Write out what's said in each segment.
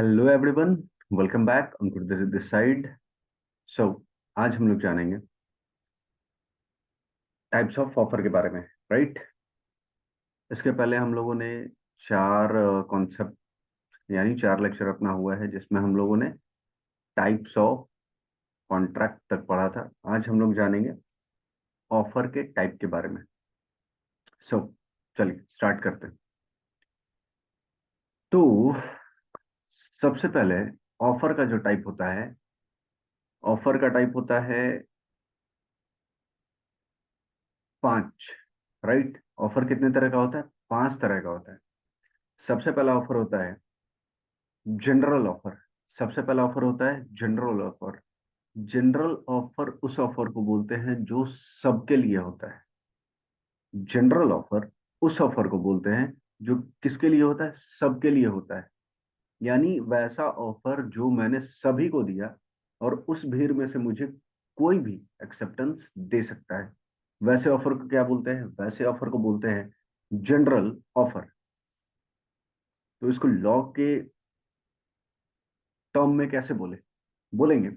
Hello everyone, welcome back on to this side. So आज हम लोग जानेंगे टाइप्स ऑफ ऑफर के बारे में, राइट। इसके पहले हम लोगों ने चार कॉन्सेप्ट यानी चार लेक्चर अपना हुआ है जिसमें हम लोगों ने टाइप्स ऑफ कॉन्ट्रैक्ट तक पढ़ा था। आज हम लोग जानेंगे ऑफर के टाइप के बारे में। सो चलिए स्टार्ट करते हैं। तो सबसे पहले ऑफर का जो टाइप होता है, ऑफर का टाइप होता है पांच, राइट। ऑफर कितने तरह का होता है? पांच तरह का होता है। सबसे पहला ऑफर होता है जनरल ऑफर। सबसे पहला ऑफर होता है जनरल ऑफर। जनरल ऑफर उस ऑफर को बोलते हैं जो सबके लिए होता है। जनरल ऑफर उस ऑफर को बोलते हैं जो किसके लिए होता है? सबके लिए होता है। यानी वैसा ऑफर जो मैंने सभी को दिया और उस भीड़ में से मुझे कोई भी एक्सेप्टेंस दे सकता है। वैसे ऑफर को क्या बोलते हैं? वैसे ऑफर को बोलते हैं जनरल ऑफर। तो इसको लॉ के टर्म में कैसे बोलेंगे?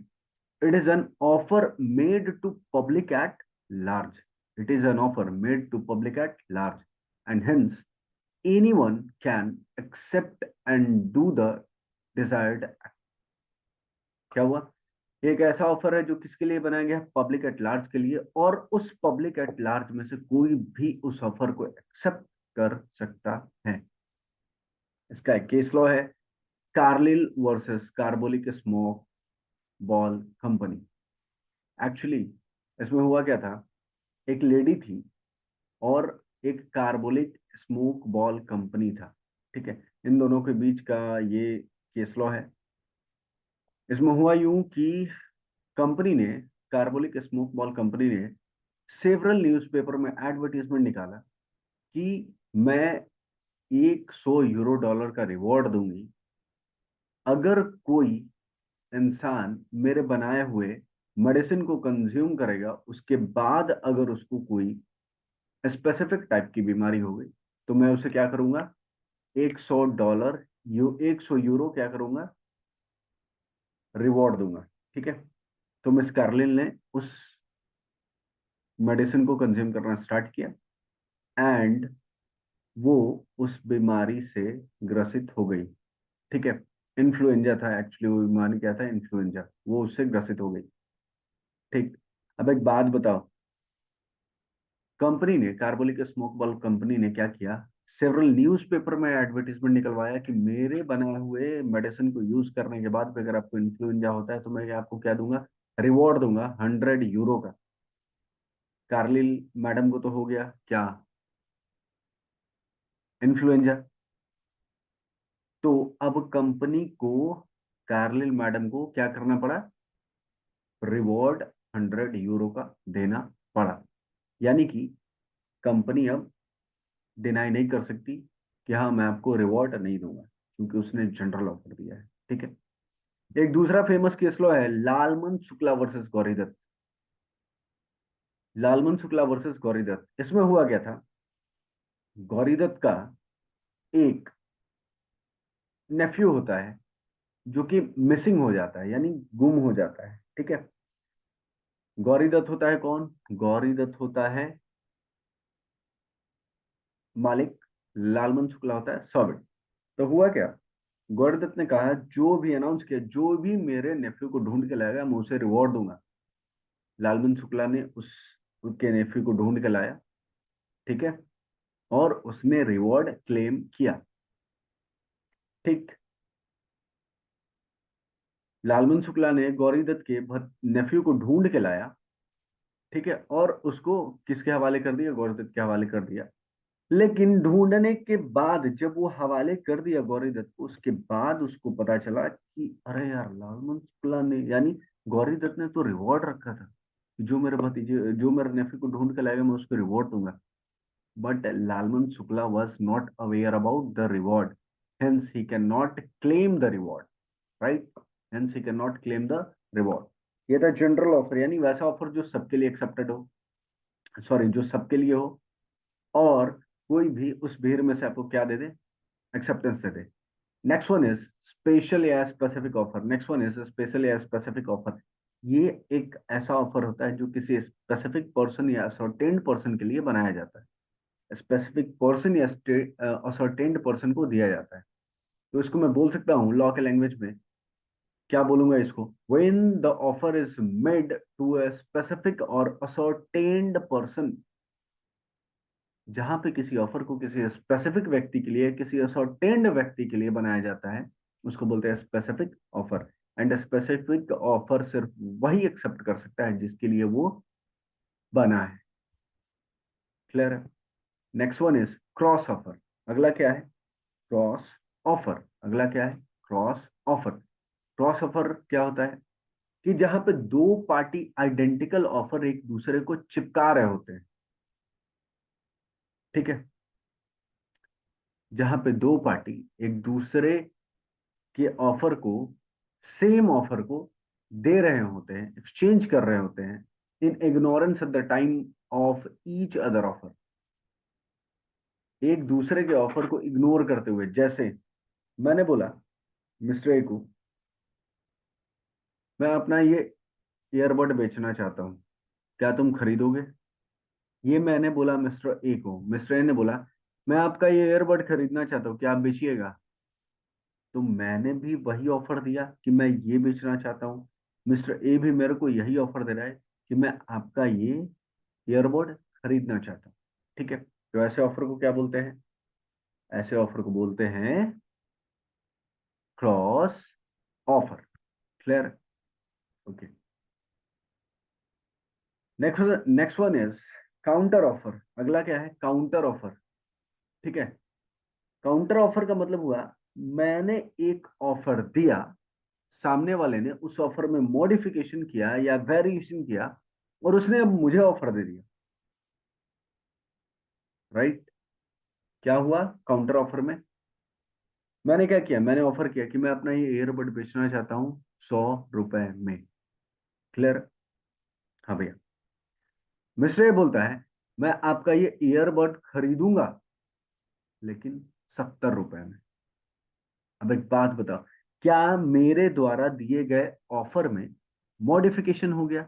It is an offer made to public at large. It is an offer made to public at large, and hence anyone can accept and do the desired act. क्या हुआ? एक ऐसा ऑफर है जो किसके लिए बनाया गया है? पब्लिक एट लार्ज के लिए, और उस पब्लिक एट लार्ज में से कोई भी उस ऑफर को एक्सेप्ट कर सकता है। इसका एक केस लॉ है, Carlill versus carbolic smoke ball company. Actually इसमें हुआ क्या था, एक लेडी थी और एक कार्बोलिक स्मोक बॉल कंपनी था। ठीक है, इन दोनों के बीच का ये केस लॉ है। इसमें हुआ यूं कि कंपनी ने, कार्बोलिक स्मोक बॉल कंपनी ने सेवरल न्यूज़पेपर में एडवर्टीजमेंट निकाला कि मैं 100 यूरो डॉलर का रिवॉर्ड दूंगी अगर कोई इंसान मेरे बनाए हुए मेडिसिन को कंज्यूम करेगा, उसके बाद अगर उसको कोई स्पेसिफिक टाइप की बीमारी हो गई तो मैं उसे क्या करूंगा? $100, 100 यूरो क्या करूंगा? रिवॉर्ड दूंगा। ठीक है। तो मिस कार्लिन ने उस मेडिसिन को कंज्यूम करना स्टार्ट किया एंड वो उस बीमारी से ग्रसित हो गई। ठीक है। इन्फ्लुएंजा था एक्चुअली, वो बीमारी क्या था? इन्फ्लुएंजा। वो उससे ग्रसित हो गई। ठीक। अब एक बात बताओ, कंपनी ने, कार्बोलिक स्मोक बल्ब कंपनी ने क्या किया? सेवरल न्यूज़पेपर में एडवर्टीजमेंट निकलवाया कि मेरे बनाए हुए मेडिसिन को यूज करने के बाद भी अगर आपको इन्फ्लुएंजा होता है तो मैं आपको क्या दूंगा? रिवॉर्ड दूंगा 100 यूरो का। कार्लिल मैडम को तो हो गया क्या? इन्फ्लुएंजा। तो अब कंपनी को, कार्लिल मैडम को क्या करना पड़ा? रिवॉर्ड 100 यूरो का देना पड़ा। यानी कि कंपनी अब डिनाई नहीं कर सकती कि हाँ मैं आपको रिवॉर्ड नहीं दूंगा, क्योंकि उसने जनरल ऑफर दिया है। ठीक है। एक दूसरा फेमस केस लॉ है लालमन शुक्ला वर्सेस गौरीदत्त। लालमन शुक्ला वर्सेस गौरीदत्त, इसमें हुआ क्या था? गौरीदत्त का एक नेफ्यू होता है जो कि मिसिंग हो जाता है, यानी गुम हो जाता है। ठीक है। गौरीदत्त होता है कौन? गौरीदत्त होता है मालिक, लालमन शुक्ला होता है सर्वेंट। तो हुआ क्या, गौरीदत्त ने कहा जो भी अनाउंस किया, जो भी मेरे नेफ्यू को ढूंढ के लाएगा मैं उसे रिवॉर्ड दूंगा। लालमन शुक्ला ने उसके नेफ्यू को ढूंढ के लाया। ठीक है। और उसने रिवॉर्ड क्लेम किया। ठीक। लालमन शुक्ला ने गौरीदत्त के नेफ्यू को ढूंढ के लाया। ठीक है। और उसको किसके हवाले कर दिया? गौरीदत्त के हवाले कर दिया। लेकिन ढूंढने के बाद जब वो हवाले कर दिया गौरीदत्त को, उसके बाद उसको पता चला कि अरे यार, लालमन शुक्ला ने, यानी गौरीदत्त ने तो रिवॉर्ड रखा था कि जो मेरे भतीजे, जो मेरे नेफ्यू को ढूंढ के लाएगा मैं उसको रिवॉर्ड दूंगा। But Lalman Shukla was not aware about the reward. Hence, he cannot claim the reward. Right? Hence, he cannot claim the reward. ये था जनरल ऑफर, यानी वैसा ऑफर जो सबके लिए एक्सेप्टेड हो, सॉरी जो सबके लिए हो और कोई भी उस भीड़ में से आपको क्या दे दे? एक्सेप्टेंस दे दे। नेक्स्ट वन इज स्पेशल या specific offer. Next one is special या स्पेसिफिक ऑफर। ये एक ऐसा ऑफर होता है जो किसी स्पेसिफिक पर्सन या असर्टेन्ड पर्सन के लिए बनाया जाता है। स्पेसिफिक पर्सन या असर्टेन्ड पर्सन को दिया जाता है। तो इसको मैं बोल सकता हूँ लॉ के लैंग्वेज में, क्या बोलूंगा इसको, when the offer is made to a specific और असर्टेन्ड पर्सन। जहां पे किसी ऑफर को किसी स्पेसिफिक व्यक्ति के लिए, किसी असर्टेन्ड व्यक्ति के लिए बनाया जाता है, उसको बोलते हैं specific offer. And specific offer सिर्फ वही एक्सेप्ट कर सकता है जिसके लिए वो बना है। क्लियर है? Next one is cross offer. अगला क्या है? Cross offer. अगला क्या है? Cross offer. क्रॉस ऑफर क्या होता है? कि जहां पे दो पार्टी आइडेंटिकल ऑफर एक दूसरे को चिपका रहे होते हैं। ठीक है? जहां पे दो पार्टी एक दूसरे के ऑफर को, सेम ऑफर को दे रहे होते हैं, एक्सचेंज कर रहे होते हैं in ignorance at the time of each other offer. एक दूसरे के ऑफर को इग्नोर करते हुए। जैसे मैंने बोला मिस्टर ए को, मैं अपना ये ईयरबड बेचना चाहता हूँ, क्या तुम खरीदोगे? ये मैंने बोला मिस्टर ए को। मिस्टर ए ने बोला, मैं आपका ये ईयरबड खरीदना चाहता हूँ, क्या आप बेचिएगा? तो मैंने भी वही ऑफर दिया कि मैं ये बेचना चाहता हूँ। मिस्टर ए भी मेरे को यही ऑफर दे रहा है कि मैं आपका ये ईयरबड खरीदना चाहता हूँ। ठीक है? तो ऐसे ऑफर को क्या बोलते हैं? ऐसे ऑफर को बोलते हैं cross offer. Clear? Okay. Next next one is counter offer. अगला क्या है? Counter offer. ठीक है? काउंटर ऑफर का मतलब हुआ, मैंने एक ऑफर दिया, सामने वाले ने उस ऑफर में मॉडिफिकेशन किया या वेरिएशन किया, और उसने अब मुझे ऑफर दे दिया। राइट? क्या हुआ काउंटर ऑफर में? मैंने क्या किया? मैंने ऑफर किया कि मैं अपना ये ईयरबड बेचना चाहता हूँ 100 रुपए में। क्लियर? हाँ भैया। मिस्टर ये बोलता है, मैं आपका ये ईयरबड खरीदूंगा लेकिन 70 रुपए में। अब एक बात बताओ, क्या मेरे द्वारा दिए गए ऑफर में मॉडिफिकेशन हो गया?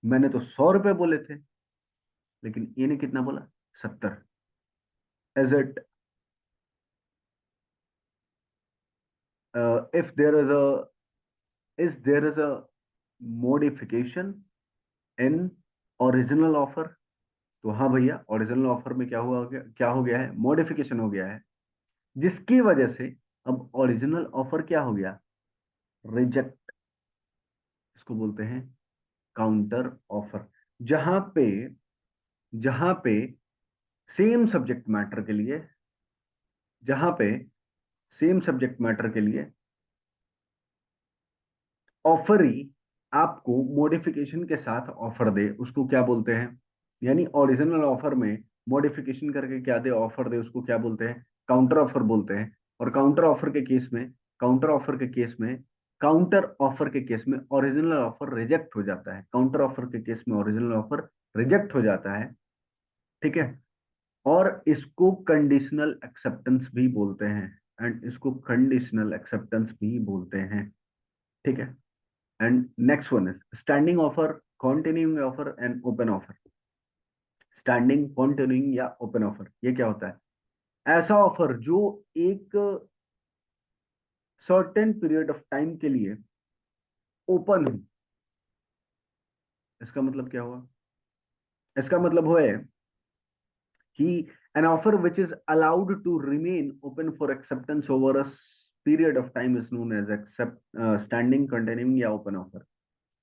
मैंने तो 100 रुपए बोले थे, लेकिन इन्हें कितना बोला? 70। Is it, if there is a, is there is a modification in original offer? तो हाँ भैया, ओरिजिनल ऑफर में क्या हुआ, हो गया, क्या हो गया है? मॉडिफिकेशन हो गया है, जिसकी वजह से अब ओरिजिनल ऑफर क्या हो गया? रिजेक्ट। इसको बोलते हैं काउंटर ऑफर। जहां पे जहां पे सेम सब्जेक्ट मैटर के लिए, जहां पे सेम सब्जेक्ट मैटर के लिए ऑफरी आपको मॉडिफिकेशन के साथ ऑफर दे, उसको क्या बोलते हैं? यानी ओरिजिनल ऑफर में मॉडिफिकेशन करके क्या दे, ऑफर दे, उसको क्या बोलते हैं? काउंटर ऑफर बोलते हैं। और काउंटर ऑफर के केस में, काउंटर ऑफर के केस में काउंटर ऑफर के केस में ओरिजिनल ऑफर रिजेक्ट हो जाता है। काउंटर ऑफर के केस में ओरिजिनल ऑफर रिजेक्ट हो जाता है। ठीक है? और इसको कंडीशनल एक्सेप्टेंस भी बोलते हैं। एंड इसको कंडीशनल एक्सेप्टेंस भी बोलते हैं। ठीक है? And next one is standing offer, continuing offer and open offer. Standing, continuing या ओपन ऑफर, ये क्या होता है? ऐसा ऑफर जो एक सर्टेन पीरियड ऑफ टाइम के लिए ओपन हो। इसका मतलब क्या हुआ? इसका मतलब हुआ है कि an offer which is allowed to remain open for acceptance over a period of time is known as accept standing, continuing या open offer।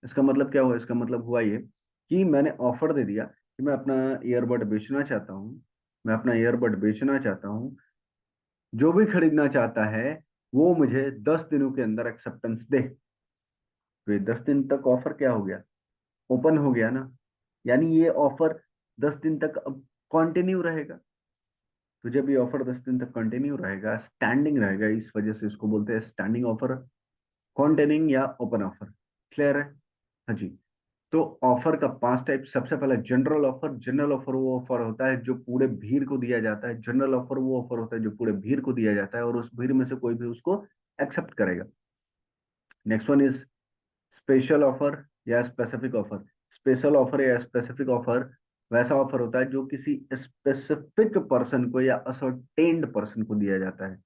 इसका मतलब क्या हुआ? इसका मतलब हुआ ये कि मैंने ऑफर दे दिया कि मैं अपना ईयरबड बेचना चाहता हूँ, मैं अपना ईयरबड बेचना चाहता हूँ, जो भी खरीदना चाहता है वो मुझे 10 दिनों के अंदर एक्सेप्टेंस दे। तो ये 10 दिन तक ऑफर क्या हो गया? ओपन हो गया ना। यानी ये ऑफर 10 दिन तक अब कंटिन्यू रहेगा। तो जब ये ऑफर 10 दिन तक कंटिन्यू रहेगा, स्टैंडिंग रहेगा, इस वजह से इसको बोलते हैं स्टैंडिंग ऑफर, कंटिन्यूइंग या ओपन ऑफर। क्लियर है? हाँ जी। तो ऑफर का 5 टाइप। सबसे पहले जनरल ऑफर। जनरल ऑफर वो ऑफर होता है जो पूरे भीड़ को दिया जाता है। जनरल ऑफर वो ऑफर होता है जो पूरे भीड़ को दिया जाता है और उस भीड़ में से कोई भी उसको एक्सेप्ट करेगा। Next one is special offer या स्पेसिफिक ऑफर। स्पेशल ऑफर या स्पेसिफिक ऑफर वैसा ऑफर होता है जो किसी स्पेसिफिक पर्सन को या असर्टेन्ड पर्सन को दिया जाता है।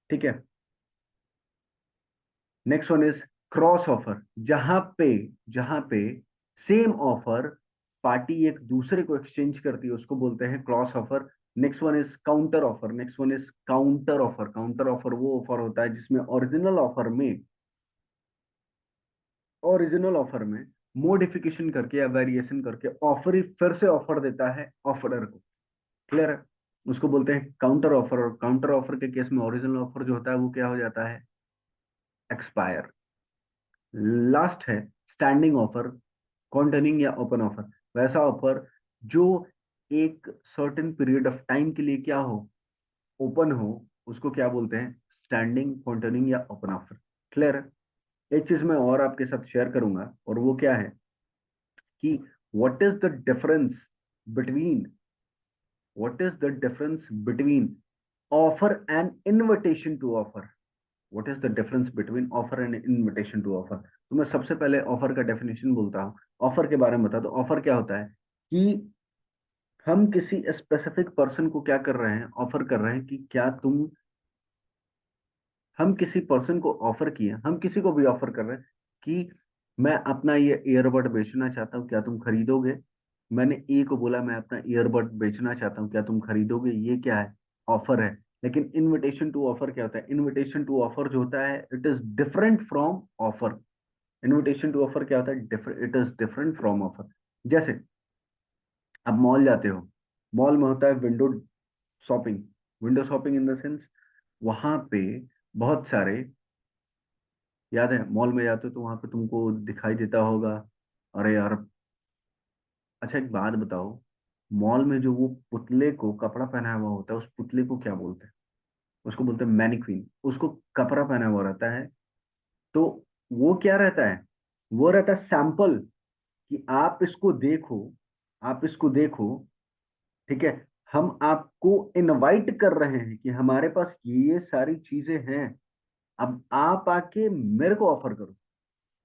ठीक है। Next one is cross offer. जहां पे सेम ऑफर पार्टी एक दूसरे को एक्सचेंज करती है उसको बोलते हैं cross offer. Next one is counter offer. Next one is counter offer. Counter offer वो ऑफर होता है जिसमें ओरिजिनल ऑफर में मॉडिफिकेशन करके या वेरिएशन करके ऑफर ही फिर से ऑफर देता है ऑफरर को। क्लियर है। उसको बोलते हैं काउंटर ऑफर। और काउंटर ऑफर के केस में ओरिजिनल ऑफर जो होता है वो क्या हो जाता है, एक्सपायर। लास्ट है स्टैंडिंग ऑफर, कॉन्टेनिंग या ओपन ऑफर। वैसा ऑफर जो एक सर्टेन पीरियड ऑफ टाइम के लिए क्या हो, ओपन हो, उसको क्या बोलते हैं, स्टैंडिंग, कॉन्टेनिंग या ओपन ऑफर। क्लियर है। एक चीज मैं और आपके साथ शेयर करूंगा और वो क्या है कि what is the difference between what is the difference between offer and invitation to offer. What is the difference between offer and invitation to offer. तो मैं सबसे पहले ऑफर का डेफिनेशन बोलता हूँ। ऑफर के बारे में बता दो। ऑफर क्या होता है कि हम किसी स्पेसिफिक पर्सन को क्या कर रहे हैं, ऑफर कर रहे हैं कि क्या तुम, हम किसी पर्सन को ऑफर किए, हम किसी को भी ऑफर कर रहे हैं कि मैं अपना ये ईयरबड बेचना चाहता हूँ, क्या तुम खरीदोगे। मैंने ए को बोला मैं अपना ईयरबड बेचना चाहता हूँ, क्या तुम खरीदोगे। ये क्या है, ऑफर है। लेकिन इनविटेशन टू ऑफर क्या होता है, इनविटेशन टू ऑफर जो होता है it is different from offer. Invitation to offer क्या होता है, it is different from offer. जैसे आप मॉल जाते हो, मॉल में होता है window shopping. Window shopping in the sense वहां पे बहुत सारे, याद है मॉल में जाते हो तो वहां पे तुमको दिखाई देता होगा, अरे यार। अच्छा एक बात बताओ, मॉल में जो वो पुतले को कपड़ा पहनाया हुआ होता है उस पुतले को क्या बोलते हैं, उसको बोलते हैं मैनिक्विन। उसको कपड़ा पहना हुआ रहता है तो वो क्या रहता है, वो रहता है सैंपल कि आप इसको देखो, आप इसको देखो। ठीक है। हम आपको इनवाइट कर रहे हैं कि हमारे पास ये सारी चीजें हैं, अब आप आके मेरे को ऑफर करो।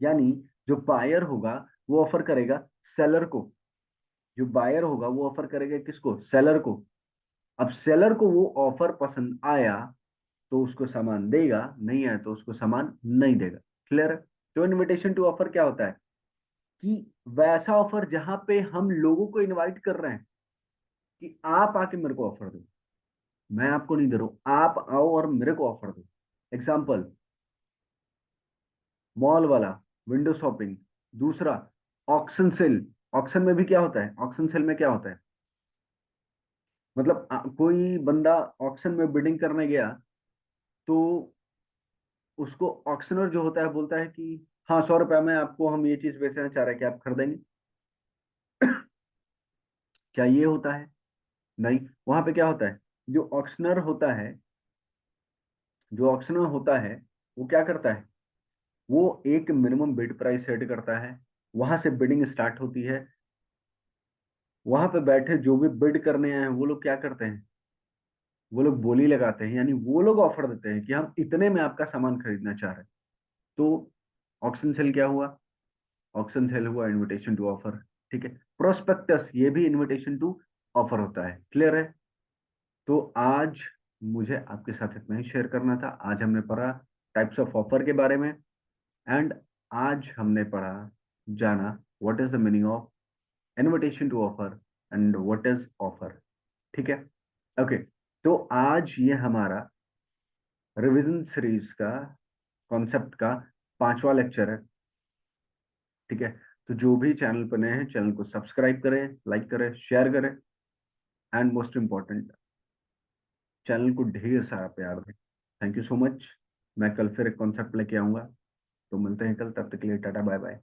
यानी जो बायर होगा वो ऑफर करेगा सेलर को, जो बायर होगा वो ऑफर करेगा किसको, सेलर को। अब सेलर को वो ऑफर पसंद आया तो उसको सामान देगा, नहीं आया तो उसको सामान नहीं देगा। क्लियर है। तो इनविटेशन टू ऑफर क्या होता है कि वैसा ऑफर जहां पे हम लोगों को इनवाइट कर रहे हैं कि आप आके मेरे को ऑफर दो, मैं आपको नहीं दे रहा हूं, आप आओ और मेरे को ऑफर दो। एग्जाम्पल, मॉल वाला, विंडो शॉपिंग। दूसरा ऑक्शन सेल। ऑक्शन में भी क्या होता है, ऑक्शन सेल में क्या होता है, मतलब कोई बंदा ऑक्शन में बिडिंग करने गया तो उसको ऑक्शनर जो होता है बोलता है कि हाँ 100 रुपया में आपको हम ये चीज बेचना चाह रहे हैं, क्या आप खरीदेंगे। क्या ये होता है, नहीं। वहां पे क्या होता है, जो ऑक्शनर होता है, जो ऑक्शनर होता है वो क्या करता है, वो एक मिनिमम बिड प्राइस सेट करता है, वहां से बिडिंग स्टार्ट होती है। वहां पे बैठे जो भी बिड करने आए हैं वो लोग क्या करते हैं, वो लोग बोली लगाते हैं, यानी वो लोग ऑफर देते हैं कि हम इतने में आपका सामान खरीदना चाह रहे हैं। तो ऑक्शन सेल क्या हुआ, ऑक्शन सेल हुआ इनविटेशन टू ऑफर। ठीक है। प्रोस्पेक्टस ये भी इनविटेशन टू ऑफर होता है। क्लियर है। तो आज मुझे आपके साथ इतना ही शेयर करना था। आज हमने पढ़ा टाइप्स ऑफ ऑफर के बारे में, एंड आज हमने पढ़ा, जाना what is the meaning of invitation to offer and what is offer. ठीक है। ओके। तो आज ये हमारा रिवीजन सीरीज का कॉन्सेप्ट का 5वां लेक्चर है। ठीक है। तो जो भी चैनल पर नए हैं चैनल को सब्सक्राइब करें, लाइक करें, शेयर करें, एंड मोस्ट इम्पॉर्टेंट चैनल को ढेर सारा प्यार दें। Thank you so much. मैं कल फिर एक कॉन्सेप्ट लेके आऊंगा। तो मिलते हैं कल, तब तक के लिए टाटा बाय बाय।